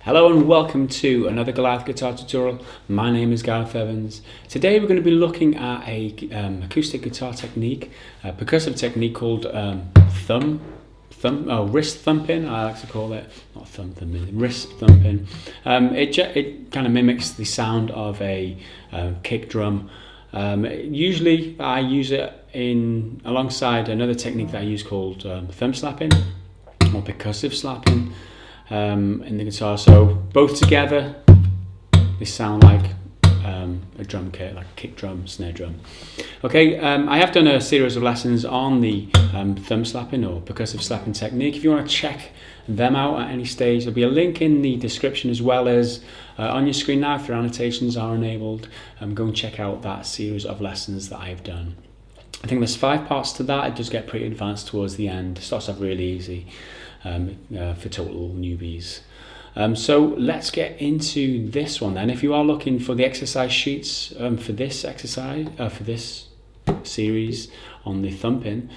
Hello and welcome to another Gareth guitar tutorial. My name is Gareth Evans. Today we're going to be looking at a acoustic guitar technique, a percussive technique called wrist thumping. I like to call it, not thumb thumping, wrist thumping. It kind of mimics the sound of a kick drum. Usually I use it alongside another technique that I use called thumb slapping or percussive slapping. In the guitar, so both together they sound like a drum kit, like a kick drum, snare drum. Okay, I have done a series of lessons on the thumb slapping or percussive slapping technique. If you want to check them out at any stage, there'll be a link in the description as well as on your screen now if your annotations are enabled. Go and check out that series of lessons that I've done. I think there's 5 parts to that. It does get pretty advanced towards the end. It starts off really easy. For total newbies. So let's get into this one then. If you are looking for the exercise sheets for this exercise, for this series on the thumping,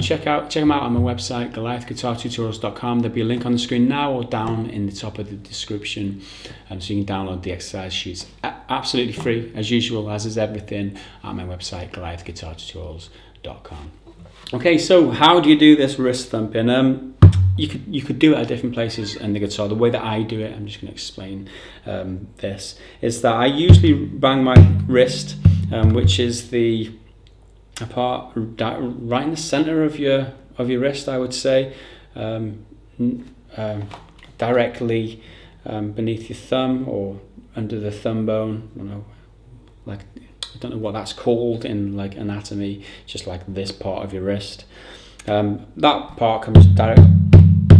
check them out on my website, GarethGuitarTutorials.com. There'll be a link on the screen now or down in the top of the description, so you can download the exercise sheets absolutely free, as usual, as is everything at my website, GarethGuitarTutorials.com. Okay, so how do you do this wrist thumping? You could do it at different places in the guitar. The way that I do it, I'm just going to explain this, is that I usually bang my wrist, which is the part right in the center of your wrist, I would say, directly beneath your thumb or under the thumb bone. I don't know what that's called in like anatomy, just like this part of your wrist. That part comes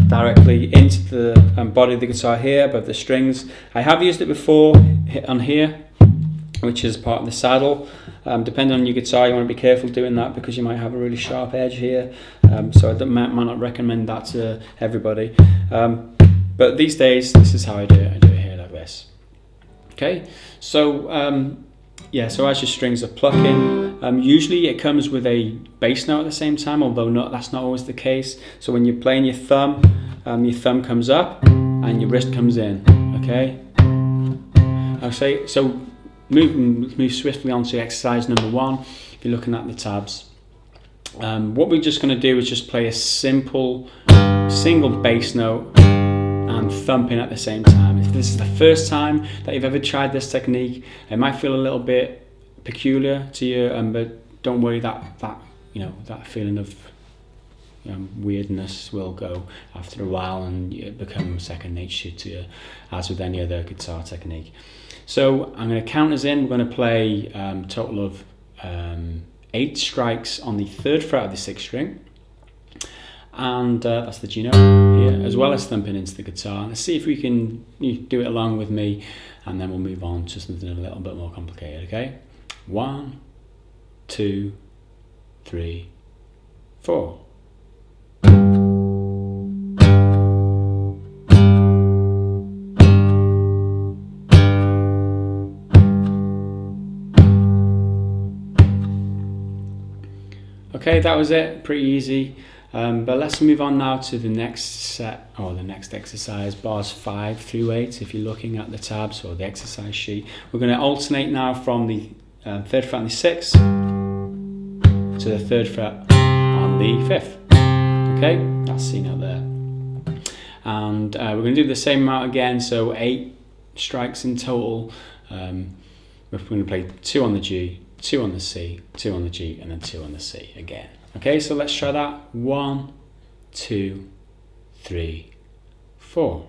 directly into the body of the guitar here above the strings. I have used it before on here, which is part of the saddle. Depending on your guitar, you want to be careful doing that because you might have a really sharp edge here, so I might not recommend that to everybody, but these days this is how I do it here like this. Okay, so so as your strings are plucking, usually it comes with a bass note at the same time, although that's not always the case. So when you're playing your thumb comes up and your wrist comes in. Okay. So move swiftly on to exercise number 1. If you're looking at the tabs, what we're just going to do is just play a simple single bass note and thumping at the same time. If this is the first time that you've ever tried this technique, it might feel a little bit peculiar to you, but don't worry, that feeling of weirdness will go after a while and it becomes second nature to you, as with any other guitar technique. So I'm going to count us in. We're going to play total of 8 strikes on the 3rd fret of the 6th string. And that's the G note here, as well as thumping into the guitar. Let's see if we can do it along with me, and then we'll move on to something a little bit more complicated. Okay, 1, 2, 3, 4. Okay, that was it. Pretty easy. But let's move on now to the next set, or the next exercise, bars 5 through 8. If you're looking at the tabs or the exercise sheet, we're going to alternate now from the 3rd fret on the 6th to the 3rd fret on the 5th. Okay, that's C note there. And we're going to do the same amount again, so 8 strikes in total. We're going to play 2 on the G, 2 on the C, 2 on the G, and then 2 on the C again. Okay, so let's try that. 1, 2, 3, 4.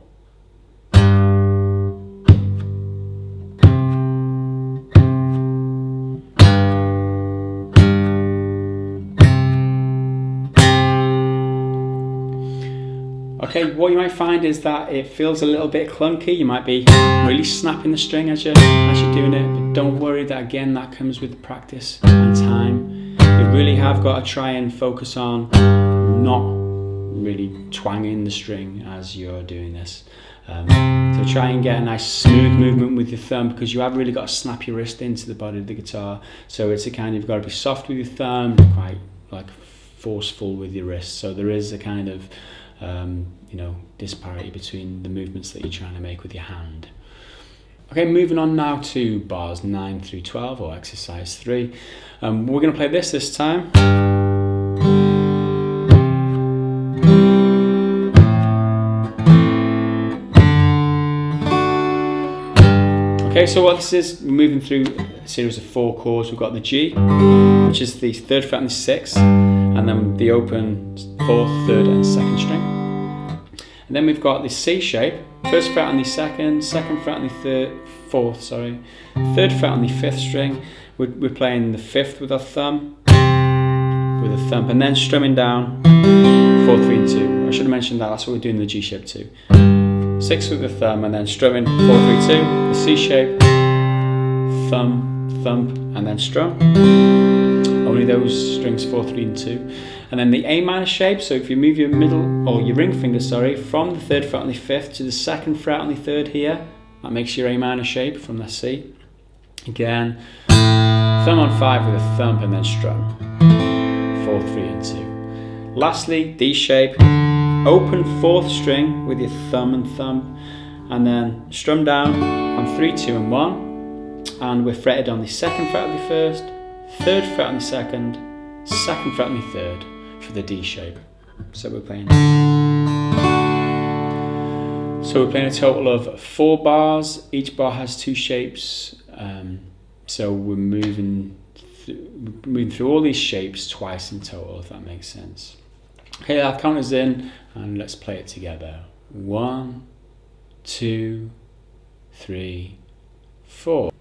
Okay, what you might find is that it feels a little bit clunky. You might be really snapping the string as you're doing it, but don't worry, that again, that comes with practice and time. You really have got to try and focus on not really twanging the string as you're doing this. So try and get a nice smooth movement with your thumb, because you have really got to snap your wrist into the body of the guitar. So it's a kind of, you've got to be soft with your thumb, quite like forceful with your wrist. So there is a kind of you know, disparity between the movements that you're trying to make with your hand. Okay, moving on now to bars 9 through 12, or exercise 3. We're going to play this time. Okay, so what this is, we're moving through a series of 4 chords. We've got the G, which is the 3rd fret and the 6th, and then the open 4th, 3rd and 2nd string. And then we've got the C shape, 1st fret on the 2nd, 2nd fret on the 4th, 3rd fret on the 5th string. We're playing the 5th with a thumb, and then strumming down 4, 3 and 2. I should have mentioned that, that's what we're doing in the G shape too. 6 with the thumb, and then strumming 4, 3, 2, the C shape, thumb, thump, and then strum. Only those strings 4, 3 and 2. And then the A minor shape, so if you move your middle, or your ring finger, from the 3rd fret on the 5th to the 2nd fret on the 3rd here, that makes your A minor shape from the C. Again, thumb on 5 with a thump, and then strum 4, 3 and 2. Lastly, D shape, open 4th string with your thumb and thumb, and then strum down on 3, 2 and 1, and we're fretted on the 2nd fret of the 1st, 3rd fret on the 2nd, 2nd fret on the 3rd for the D shape. So we're playing a total of 4 bars. Each bar has 2 shapes, so we're moving through all these shapes twice in total, if that makes sense. Okay, I'll count us in and let's play it together. 1, 2, 3, 4.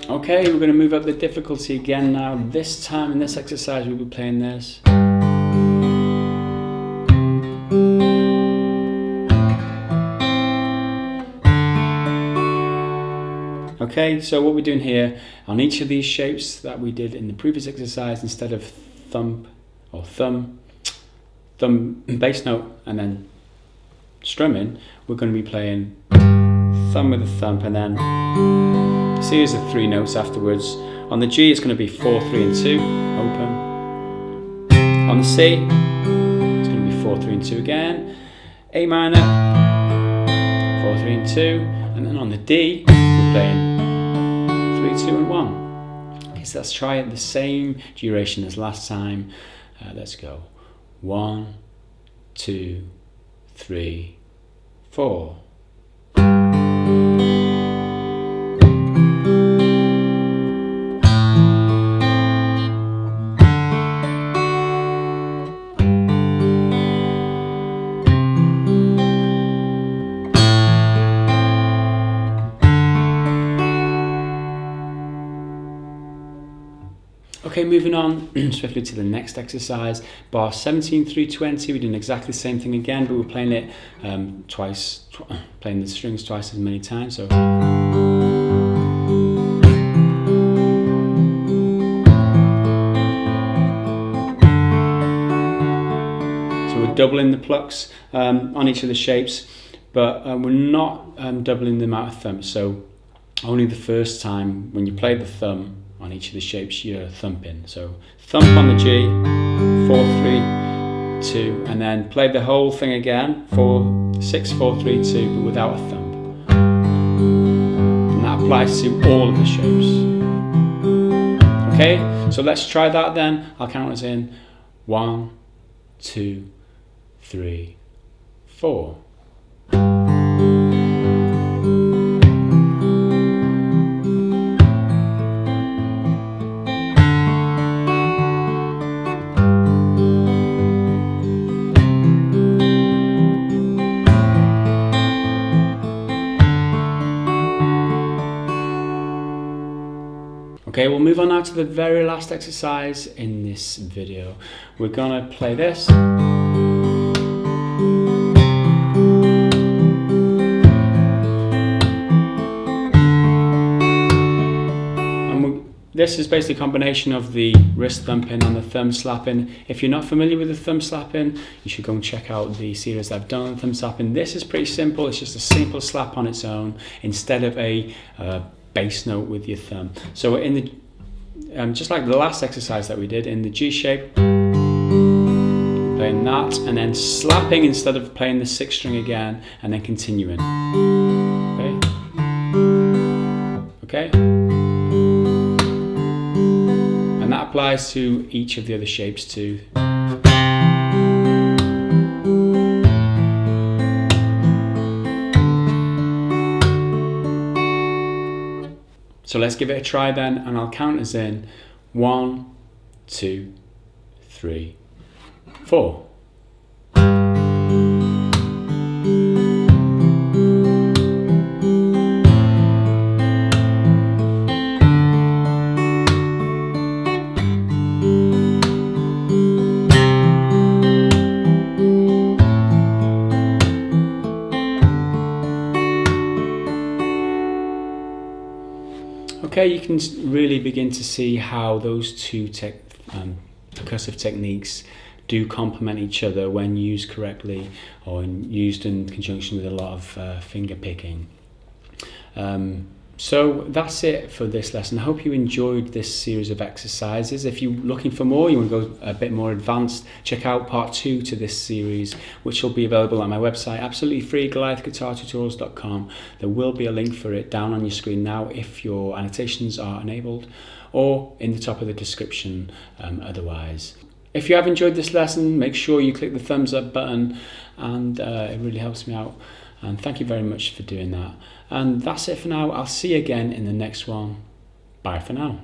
Okay, we're going to move up the difficulty again now. This time in this exercise we'll be playing this. Okay, so what we're doing here, on each of these shapes that we did in the previous exercise, instead of thump or thumb, bass note and then strumming, we're going to be playing thumb with a thump and then a series of 3 notes afterwards. On the G it's going to be 4, 3 and 2, open. On the C it's going to be 4, 3 and 2 again. A minor, 4, 3 and 2, and then on the D we're playing 3, 2 and 1. Okay, so let's try it the same duration as last time. Let's go. 1, 2, 3, 4. Okay, moving on swiftly to the next exercise, bar 17 through 20. We're doing exactly the same thing again, but we're playing it playing the strings twice as many times. So we're doubling the plucks on each of the shapes, but we're not doubling the amount of thumps. So only the first time when you play the thumb on each of the shapes you're thumping. So thump on the G, 4, 3, 2, and then play the whole thing again, 4, 6, 4, 3, 2, but without a thump. And that applies to all of the shapes. Okay, so let's try that then. I'll count us in. 1, 2, 3, 4. Okay, we'll move on now to the very last exercise in this video. We're gonna play this. And this is basically a combination of the wrist thumping and the thumb slapping. If you're not familiar with the thumb slapping, you should go and check out the series I've done on the thumb slapping. This is pretty simple. It's just a simple slap on its own instead of a bass note with your thumb. So in the just like the last exercise that we did, in the G shape, playing that and then slapping instead of playing the 6th string again, and then continuing. Okay. And that applies to each of the other shapes too. So let's give it a try then, and I'll count us in 1, 2, 3, 4. Okay, you can really begin to see how those two percussive techniques do complement each other when used correctly or used in conjunction with a lot of finger picking. So that's it for this lesson. I hope you enjoyed this series of exercises. If you're looking for more, you want to go a bit more advanced, check out part 2 to this series, which will be available on my website, absolutely free, GoliathGuitarTutorials.com. There will be a link for it down on your screen now if your annotations are enabled, or in the top of the description otherwise. If you have enjoyed this lesson, make sure you click the thumbs up button, and it really helps me out. And thank you very much for doing that. And that's it for now. I'll see you again in the next one. Bye for now.